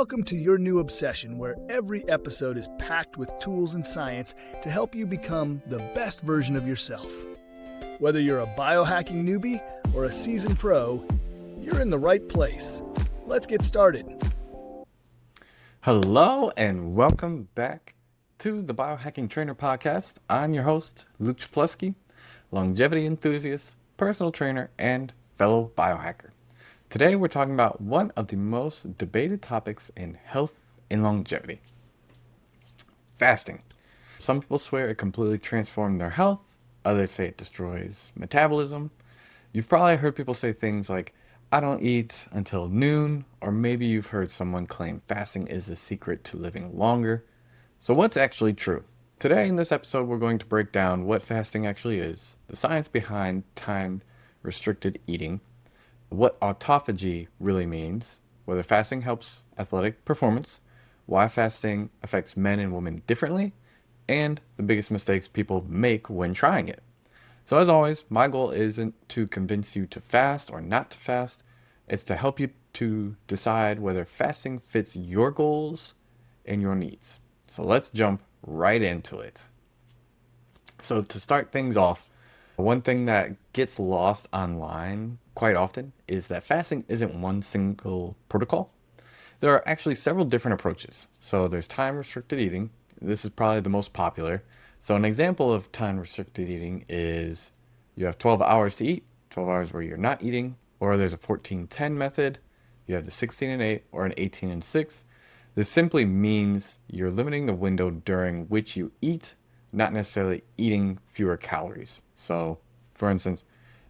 Welcome to your new obsession, where every episode is packed with tools and science to help you become the best version of yourself. Whether you're a biohacking newbie or a seasoned pro, you're in the right place. Let's get started. Hello and welcome back to the Biohacking Trainer Podcast. I'm your host, Luke Czaplewski, longevity enthusiast, personal trainer, and fellow biohacker. Today we're talking about one of the most debated topics in health and longevity: fasting. Some people swear it completely transformed their health, others say it destroys metabolism. You've probably heard people say things like, I don't eat until noon, or maybe you've heard someone claim fasting is the secret to living longer. So what's actually true? Today in this episode, we're going to break down what fasting actually is, the science behind time-restricted eating, what autophagy really means, whether fasting helps athletic performance, why fasting affects men and women differently, and the biggest mistakes people make when trying it. So as always, my goal isn't to convince you to fast or not to fast. It's to help you to decide whether fasting fits your goals and your needs. So let's jump right into it. So to start things off, one thing that gets lost online quite often is that fasting isn't one single protocol. There are actually several different approaches. So there's time-restricted eating. This is probably the most popular. So an example of time-restricted eating is you have 12 hours to eat, 12 hours where you're not eating, or there's a 14-10 method. You have the 16-8 or an 18-6. This simply means you're limiting the window during which you eat, not necessarily eating fewer calories. So, for instance,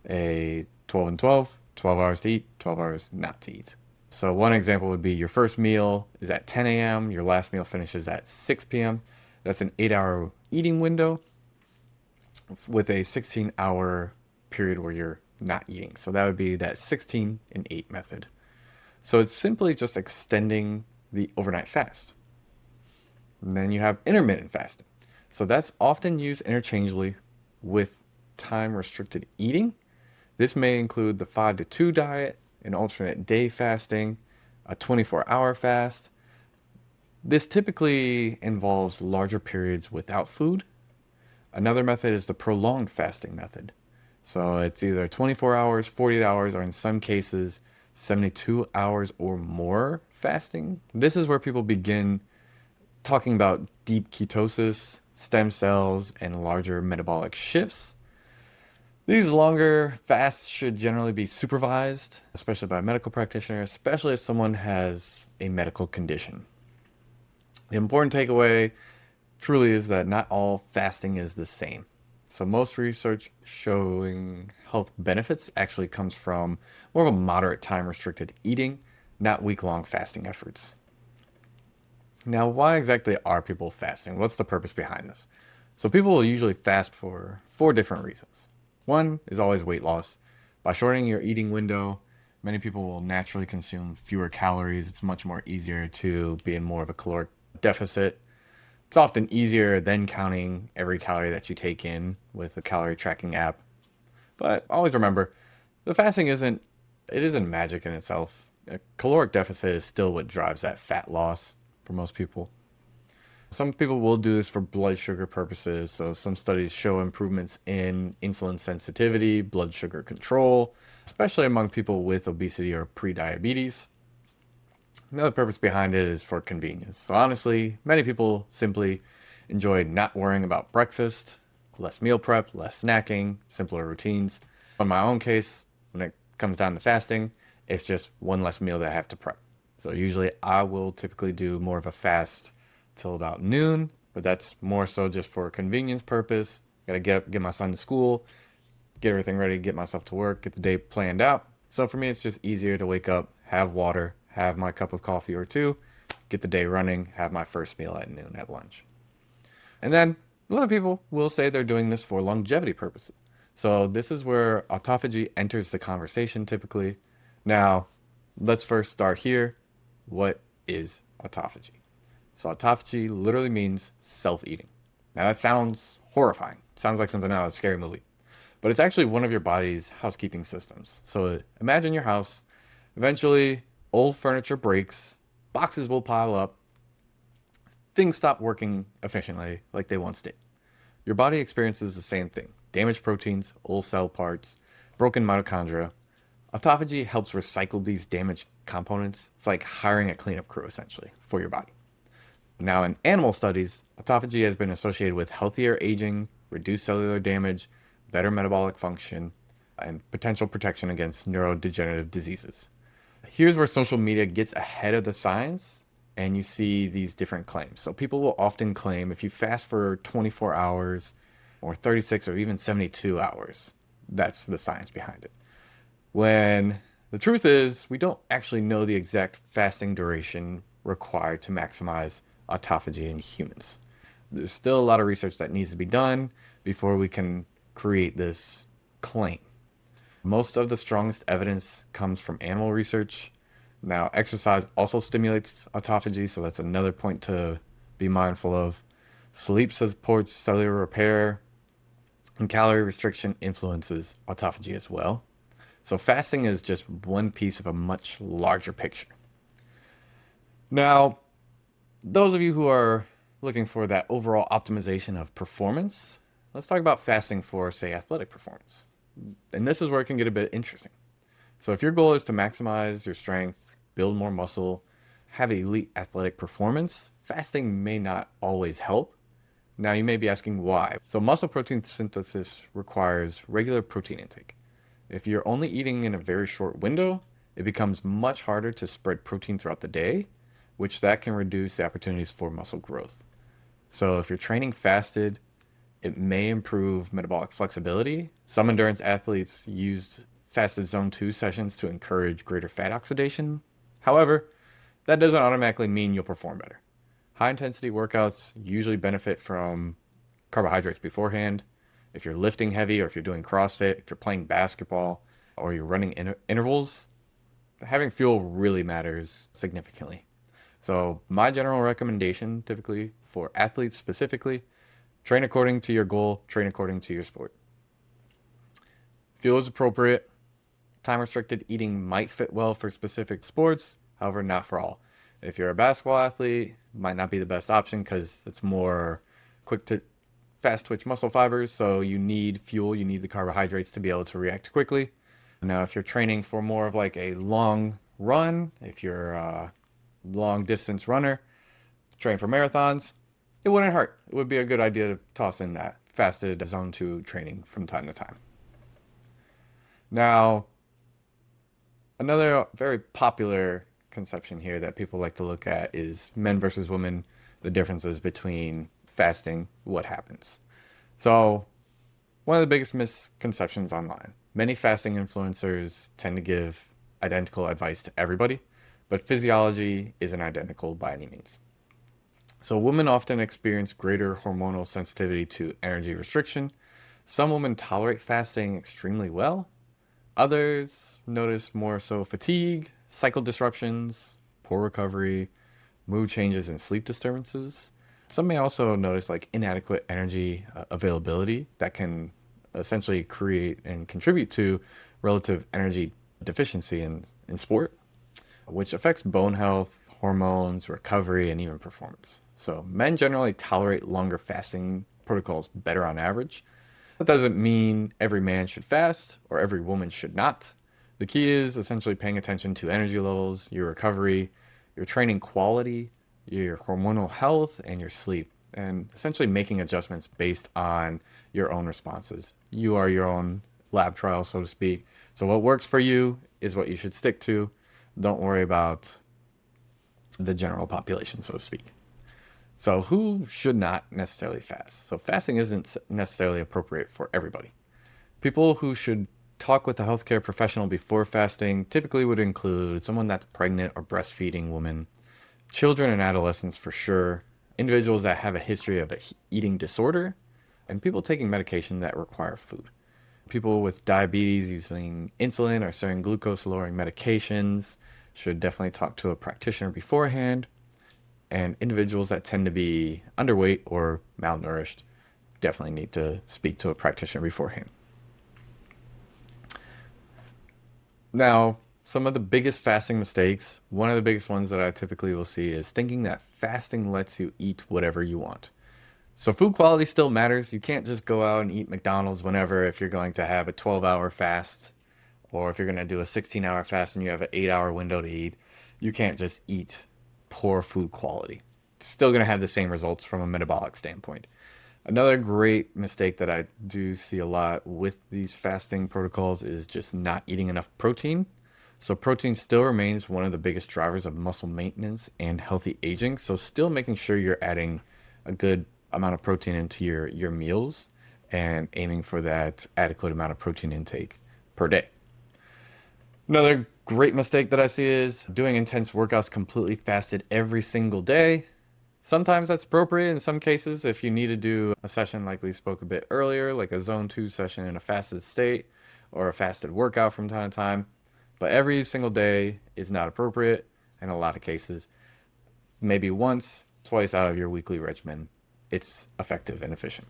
a 12 hours to eat, 12 hours not to eat. So one example would be your first meal is at 10 a.m., your last meal finishes at 6 p.m. That's an 8-hour eating window with a 16-hour period where you're not eating. So that would be that 16 and 8 method. So it's simply just extending the overnight fast. And then you have intermittent fasting. So that's often used interchangeably with time-restricted eating. This may include the 5-2 diet, an alternate day fasting, a 24-hour fast. This typically involves larger periods without food. Another method is the prolonged fasting method. So it's either 24 hours, 48 hours, or in some cases, 72 hours or more fasting. This is where people begin talking about deep ketosis, stem cells, and larger metabolic shifts. These longer fasts should generally be supervised, especially by a medical practitioner, especially if someone has a medical condition. The important takeaway truly is that not all fasting is the same. So most research showing health benefits actually comes from more of a moderate time-restricted eating, not week-long fasting efforts. Now, why exactly are people fasting? What's the purpose behind this? So people will usually fast for 4 different reasons. One is always weight loss. By shortening your eating window, many people will naturally consume fewer calories. It's much more easier to be in more of a caloric deficit. It's often easier than counting every calorie that you take in with a calorie tracking app. But always remember, the fasting isn't magic in itself. A caloric deficit is still what drives that fat loss for most people. Some people will do this for blood sugar purposes. So some studies show improvements in insulin sensitivity, blood sugar control, especially among people with obesity or pre-diabetes. Another purpose behind it is for convenience. So honestly, many people simply enjoy not worrying about breakfast, less meal prep, less snacking, simpler routines. In my own case, when it comes down to fasting, it's just one less meal that I have to prep. So usually I will typically do more of a fast till about noon, but that's more so just for a convenience purpose. Gotta get my son to school, get everything ready, get myself to work, get the day planned out. So for me, it's just easier to wake up, have water, have my cup of coffee or two, get the day running, have my first meal at noon at lunch. And then a lot of people will say they're doing this for longevity purposes. So this is where autophagy enters the conversation typically. Now, let's first start here. What is autophagy? So autophagy literally means self-eating. Now that sounds horrifying. Sounds like something out of a scary movie. But it's actually one of your body's housekeeping systems. So imagine your house. Eventually, old furniture breaks, boxes will pile up, things stop working efficiently like they once did. Your body experiences the same thing. Damaged proteins, old cell parts, broken mitochondria. Autophagy helps recycle these damaged components. It's like hiring a cleanup crew, essentially, for your body. Now, in animal studies, autophagy has been associated with healthier aging, reduced cellular damage, better metabolic function, and potential protection against neurodegenerative diseases. Here's where social media gets ahead of the science, and you see these different claims. So people will often claim if you fast for 24 hours or 36 or even 72 hours, that's the science behind it. When the truth is, we don't actually know the exact fasting duration required to maximize autophagy in humans. There's still a lot of research that needs to be done before we can create this claim. Most of the strongest evidence comes from animal research. Now, exercise also stimulates autophagy, so that's another point to be mindful of. Sleep supports cellular repair, and calorie restriction influences autophagy as well. So fasting is just one piece of a much larger picture. Now, those of you who are looking for that overall optimization of performance, let's talk about fasting for, say, athletic performance. And this is where it can get a bit interesting. So if your goal is to maximize your strength, build more muscle, have elite athletic performance, fasting may not always help. Now you may be asking why. So muscle protein synthesis requires regular protein intake. If you're only eating in a very short window, it becomes much harder to spread protein throughout the day, which that can reduce the opportunities for muscle growth. So if you're training fasted, it may improve metabolic flexibility. Some endurance athletes used fasted zone 2 sessions to encourage greater fat oxidation. However, that doesn't automatically mean you'll perform better. High intensity workouts usually benefit from carbohydrates beforehand. If you're lifting heavy, or if you're doing CrossFit, if you're playing basketball, or you're running intervals, having fuel really matters significantly. So my general recommendation, typically for athletes specifically, train according to your goal, train according to your sport. Fuel is appropriate. Time-restricted eating might fit well for specific sports, however, not for all. If you're a basketball athlete, might not be the best option because it's more fast twitch muscle fibers, so you need fuel, you need the carbohydrates to be able to react quickly. Now, if you're training for more of like a long run, if you're a long distance runner, train for marathons, it wouldn't hurt. It would be a good idea to toss in that fasted zone 2 training from time to time. Now, another very popular conception here that people like to look at is men versus women, the differences between fasting, what happens. So one of the biggest misconceptions online, many fasting influencers tend to give identical advice to everybody, but physiology isn't identical by any means. So women often experience greater hormonal sensitivity to energy restriction. Some women tolerate fasting extremely well. Others notice more so fatigue, cycle disruptions, poor recovery, mood changes, and sleep disturbances. Some may also notice like inadequate energy availability that can essentially create and contribute to relative energy deficiency in sport, which affects bone health, hormones, recovery, and even performance. So men generally tolerate longer fasting protocols better on average. That doesn't mean every man should fast or every woman should not. The key is essentially paying attention to energy levels, your recovery, your training quality, your hormonal health, and your sleep, and essentially making adjustments based on your own responses. You are your own lab trial, so to speak. So what works for you is what you should stick to. Don't worry about the general population, so to speak. So who should not necessarily fast? So fasting isn't necessarily appropriate for everybody. People who should talk with a healthcare professional before fasting typically would include someone that's pregnant or breastfeeding woman, children and adolescents for sure, individuals that have a history of an eating disorder, and people taking medication that require food. People with diabetes using insulin or certain glucose-lowering medications should definitely talk to a practitioner beforehand. And individuals that tend to be underweight or malnourished definitely need to speak to a practitioner beforehand. Now, Some of the biggest fasting mistakes, one of the biggest ones that I typically will see is thinking that fasting lets you eat whatever you want. So food quality still matters. You can't just go out and eat McDonald's whenever if you're going to have a 12-hour fast, or if you're going to do a 16-hour fast and you have an 8-hour window to eat. You can't just eat poor food quality. It's still going to have the same results from a metabolic standpoint. Another great mistake that I do see a lot with these fasting protocols is just not eating enough protein. So protein still remains one of the biggest drivers of muscle maintenance and healthy aging. So still making sure you're adding a good amount of protein into your meals and aiming for that adequate amount of protein intake per day. Another great mistake that I see is doing intense workouts completely fasted every single day. Sometimes that's appropriate. In some cases, if you need to do a session like we spoke a bit earlier, like a zone 2 session in a fasted state or a fasted workout from time to time. But every single day is not appropriate in a lot of cases. Maybe once, twice out of your weekly regimen, it's effective and efficient.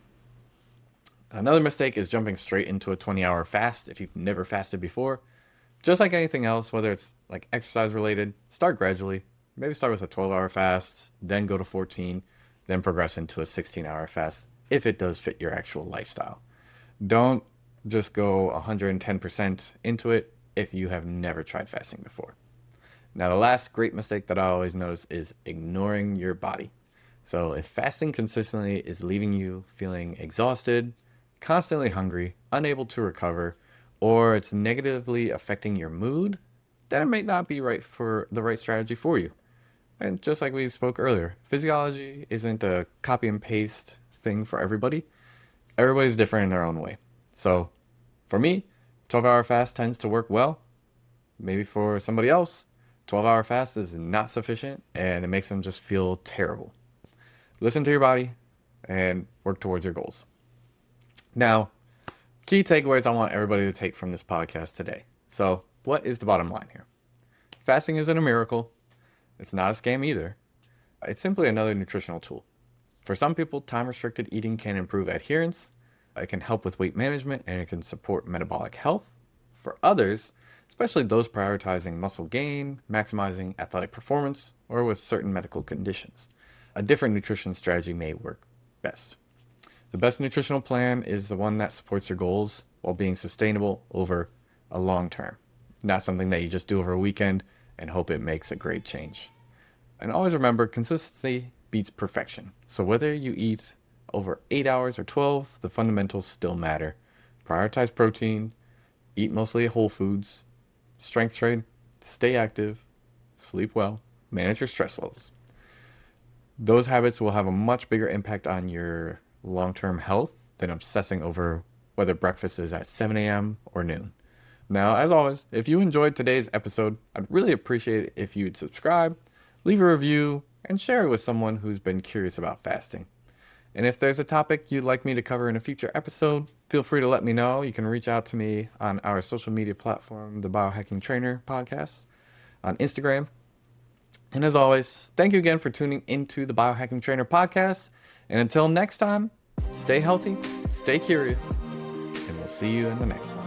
Another mistake is jumping straight into a 20-hour fast if you've never fasted before. Just like anything else, whether it's like exercise related, start gradually. Maybe start with a 12-hour fast, then go to 14, then progress into a 16-hour fast if it does fit your actual lifestyle. Don't just go 110% into it if you have never tried fasting before. Now, the last great mistake that I always notice is ignoring your body. So if fasting consistently is leaving you feeling exhausted, constantly hungry, unable to recover, or it's negatively affecting your mood, then it may not be the right strategy for you. And just like we spoke earlier, physiology isn't a copy and paste thing for everybody. Everybody's different in their own way. So for me, 12-hour fast tends to work well. Maybe for somebody else, 12-hour fast is not sufficient and it makes them just feel terrible. Listen to your body and work towards your goals. Now, key takeaways I want everybody to take from this podcast today. So what is the bottom line here? Fasting isn't a miracle. It's not a scam either. It's simply another nutritional tool. For some people, time-restricted eating can improve adherence, it can help with weight management, and it can support metabolic health. For others, especially those prioritizing muscle gain, maximizing athletic performance, or with certain medical conditions, a different nutrition strategy may work best. The best nutritional plan is the one that supports your goals while being sustainable over a long term, not something that you just do over a weekend and hope it makes a great change. And always remember, consistency beats perfection. So whether you eat over 8 hours or 12, the fundamentals still matter. Prioritize protein, eat mostly whole foods, strength train, stay active, sleep well, manage your stress levels. Those habits will have a much bigger impact on your long-term health than obsessing over whether breakfast is at 7 a.m. or noon. Now, as always, if you enjoyed today's episode, I'd really appreciate it if you'd subscribe, leave a review, and share it with someone who's been curious about fasting. And if there's a topic you'd like me to cover in a future episode, feel free to let me know. You can reach out to me on our social media platform, the Biohacking Trainer Podcast, on Instagram. And as always, thank you again for tuning into the Biohacking Trainer Podcast. And until next time, stay healthy, stay curious, and we'll see you in the next one.